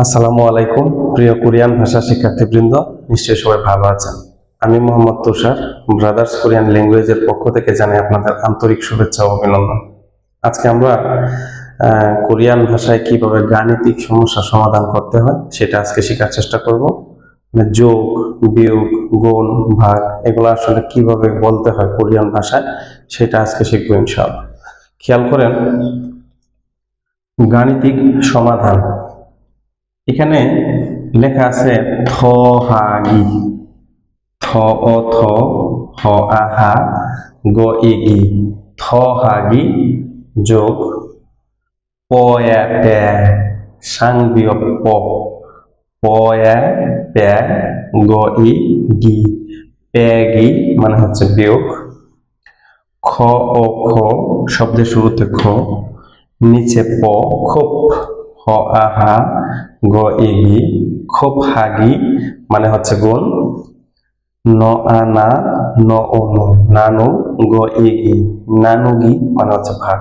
আসসালামু আলাইকুম প্রিয় কোরিয়ান ভাষা শিক্ষার্থীবৃন্দ, নিশ্চয়ই সবাই ভালো আছেন। আমি মোহাম্মদ তুষার, ব্রাদার্স কোরিয়ান ল্যাঙ্গুয়েজের পক্ষ থেকে জানাই আপনাদের আন্তরিক শুভেচ্ছা ও অভিনন্দন। আজকে আমরা কোরিয়ান ভাষায় কিভাবে গাণিতিক সমস্যা সমাধান করতে হয় সেটা আজকে শেখার চেষ্টা করব। যোগ, বিয়োগ, গুণ, ভাগ এগুলো আসলে কিভাবে বলতে হয় কোরিয়ান ভাষায় সেটা আজকে শিখবো ইনশাআল্লাহ। খেয়াল করেন, গাণিতিক সমাধান এখানে লেখা আছে থ হা গি, থ ও থ, হ আ হা, গ ই গি, থ হা গি যোগ প এ পে, সাং বিয়োগ প, প এ পে, গ ই গি, পে গি মানে হচ্ছে বিয়োগ, খ ও খ শব্দের শুরুতে খ, নিচে প, খোপ, হ আ হা, গ ই গি, খোপ হাগি মানে হচ্ছে গুণ, ন আ না, ন ও নো, নানু, গ ই গি, নানুগি মানে হচ্ছে ভাগ।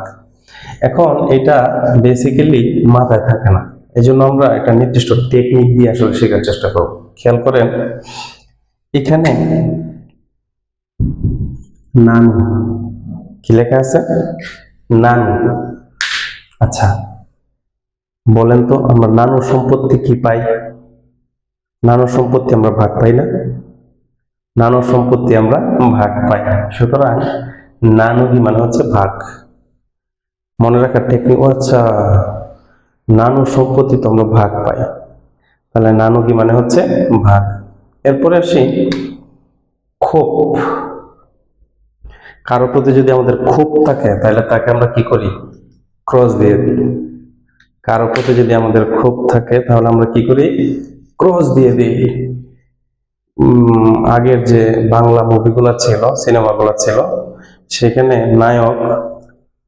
এখন এটা বেসিক্যালি মাথায় থাকে না, এই জন্য আমরা একটা নির্দিষ্ট টেকনিক দিয়ে আসলে শেখার চেষ্টা করব। খেয়াল করেন, এখানে নানু কি লেখা আছে? নানু। আচ্ছা, বলেন তো আমরা নানুর সম্পত্তি কি পাই? নানুর সম্পত্তি আমরা ভাগ পাই না? নানুর সম্পত্তি আমরা ভাগ পাই। সুতরাং নানুগি মানে হচ্ছে ভাগ। মনে রাখার টেকনিক, আচ্ছা নানুর সম্পত্তি তো আমরা ভাগ পাই, তাহলে নানুগি মানে হচ্ছে ভাগ। এরপরে আসি ক্ষোভ। কারোর প্রতি যদি আমাদের ক্ষোভ থাকে তাহলে তাকে আমরা কি করি? ক্রস দিয়ে দিই। কারোর প্রতি যদি আমাদের ক্ষোভ থাকে তাহলে আমরা কি করি? ক্রস দিয়ে দিই। আগের যে বাংলা মুভিগুলো ছিল, সিনেমাগুলো ছিল, সেখানে নায়ক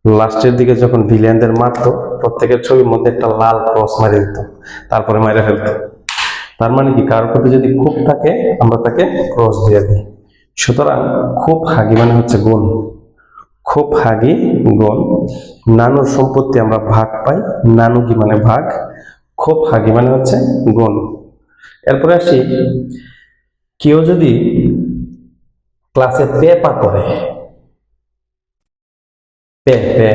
লাস্টের দিকে যখন ভিলেনদের মারতো, প্রত্যেকের ছবির মধ্যে একটা লাল ক্রস মারি দিত, তারপরে মাইরে ফেলতো। তার মানে কি, কারোর প্রতি যদি ক্ষোভ থাকে আমরা তাকে ক্রস দিয়ে দিই। সুতরাং ক্ষোভ হাগি মানে হচ্ছে গুণ, ক্ষোভ হাগি গুণ। নানুর সম্পত্তি আমরা ভাগ পাই, নানুগি মানে ভাগ, ক্ষোভ হাগি মানে হচ্ছে গুণ। এরপরে আসি, কেউ যদি ক্লাসে পেপা করে, পে পে,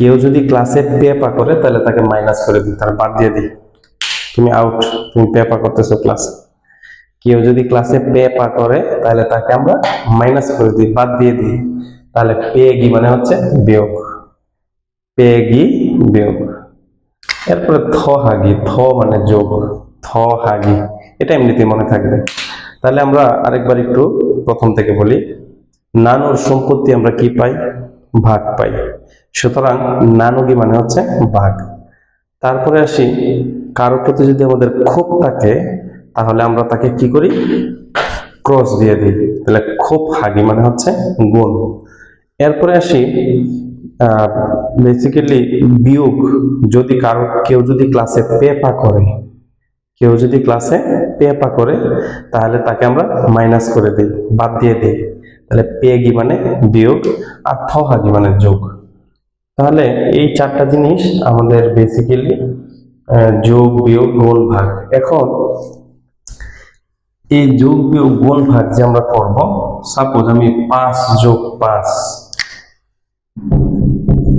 কেউ যদি ক্লাসে পেপা করে তাহলে তাকে মাইনাস করে দিই, তার বাদ দিয়ে দিই, তুমি আউট, তুমি পেপা করতেছো ক্লাসে। কেউ যদি ক্লাসে পেপা করে তাহলে তাকে আমরা মাইনাস করে দিই, বাদ দিয়ে দিই, তাহলে পেগি মানে হচ্ছে বিয়োগ, পেগি বিয়োগ। এরপরে থ হাগি, থ মানে যোগ, থ হাগি, এটা এমনিতেই মনে থাকবে। তাহলে আমরা আরেকবার একটু প্রথম থেকে বলি। নানুর সম্পত্তি আমরা কি পাই? ভাগ পাই। সুতরাং নানুগি মানে হচ্ছে ভাগ। তারপরে আসি, কারোর প্রতি যদি আমাদের ক্ষোভ থাকে তাহলে আমরা তাকে কি করি? ক্রস দিয়ে দিই, তাহলে ক্ষোভ হাগি মানে হচ্ছে গুণ। এরপরে আসি, বেসিক্যালি বিয়োগ। যদি কেউ যদি ক্লাসে পেপা করে, কেউ যদি ক্লাসে পেপা করে তাহলে তাকে আমরা মাইনাস করে দিই, বাদ দিয়ে দিই, তাহলে পেগি মানে বিয়োগ, আর থহাগি মানে যোগ। তাহলে এই চারটা জিনিস আমাদের বেসিক্যালি যোগ, বিয়োগ, গুণ, ভাগ। এখন এই যোগ, বিয়োগ, গুণ, ভাগ যে আমরা করব, সাপোজ আমি 5 যোগ 5,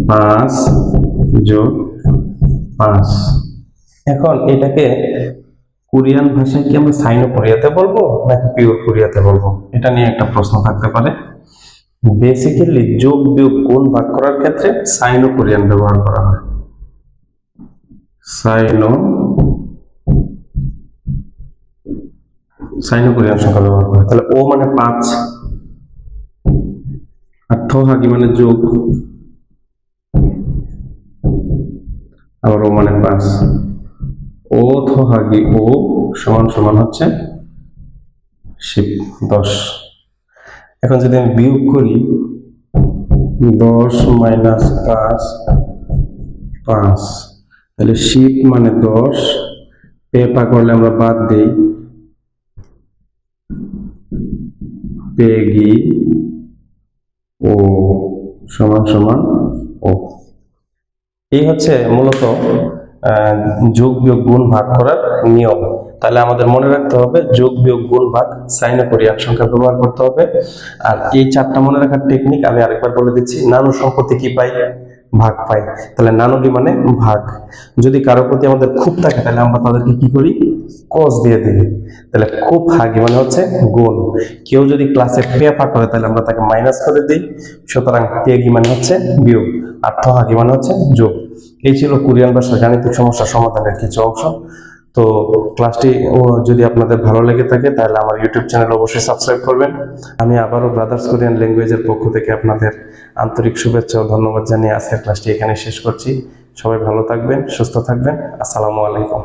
5 যোগ 5, এখন এটাকে কোরিয়ান ভাষায় কি আমরা সাইনো কোরিয়াতে বলবো নাকি পিওর কোরিয়াতে বলবো, এটা নিয়ে একটা প্রশ্ন থাকতে পারে। বেসিক্যালি যোগ, বিয়োগ, গুণ, ভাগ করার ক্ষেত্রে সাইনো কোরিয়ান ব্যবহার করা হয়, সাইনো কোরিয়ান সংখ্যা ব্যবহার করা হয়। তাহলে ও মানে 5, আর থ হাগি মানে যোগ, আবার ও মানে 5, ও থ হাগি ও সমান সমান হচ্ছে 10। এখন যদি আমি বিয়োগ করি, 10 মাইনাস 5, 5, তাহলে 10 মানে 10, পেপা করলে আমরা বাদ দেই, পেগি ও সমান সমান ও। এই হচ্ছে মূলত যোগ বিয়োগ গুণ ভাগ করার নিয়ম। তাহলে আমাদের মনে রাখতে হবে যোগ বিয়োগ গুণ ভাগ সাইনে কোরিয়ান সংখ্যা ব্যবহার করতে হবে। আর এই চারটা মনে রাখার টেকনিক আমি আরেকবার বলে দিচ্ছি। নানু সম্পত্তি কি পাই? ভাগ পাই। তাহলে নানুটি মানে ভাগ। যদি কারোর প্রতি আমাদের খুব থাকে তাহলে আমরা তাদেরকে কি করি? কস দিয়ে দিই। তাহলে খুব হাগি মানে হচ্ছে গুণ। কেউ যদি ক্লাসে পেপা করে তাহলে আমরা তাকে মাইনাস করে দিই। সুতরাং পেগি মানে হচ্ছে বিয়োগ, আর থহাগি মানে হচ্ছে যোগ। এই ছিল কোরিয়ান ভাষার গাণিতিক সমস্যা সমাধানের কিছু অংশ। তো ক্লাসটি যদি আপনাদের ভালো লেগে থাকে তাহলে আমার ইউটিউব চ্যানেল অবশ্যই সাবস্ক্রাইব করবেন। আমি আবারও ব্রাদার্স কোরিয়ান ল্যাঙ্গুয়েজের পক্ষ থেকে আপনাদের আন্তরিক শুভেচ্ছা ও ধন্যবাদ জানিয়ে আজকের ক্লাসটি এখানে শেষ করছি। সবাই ভালো থাকবেন, সুস্থ থাকবেন। আসসালামু আলাইকুম।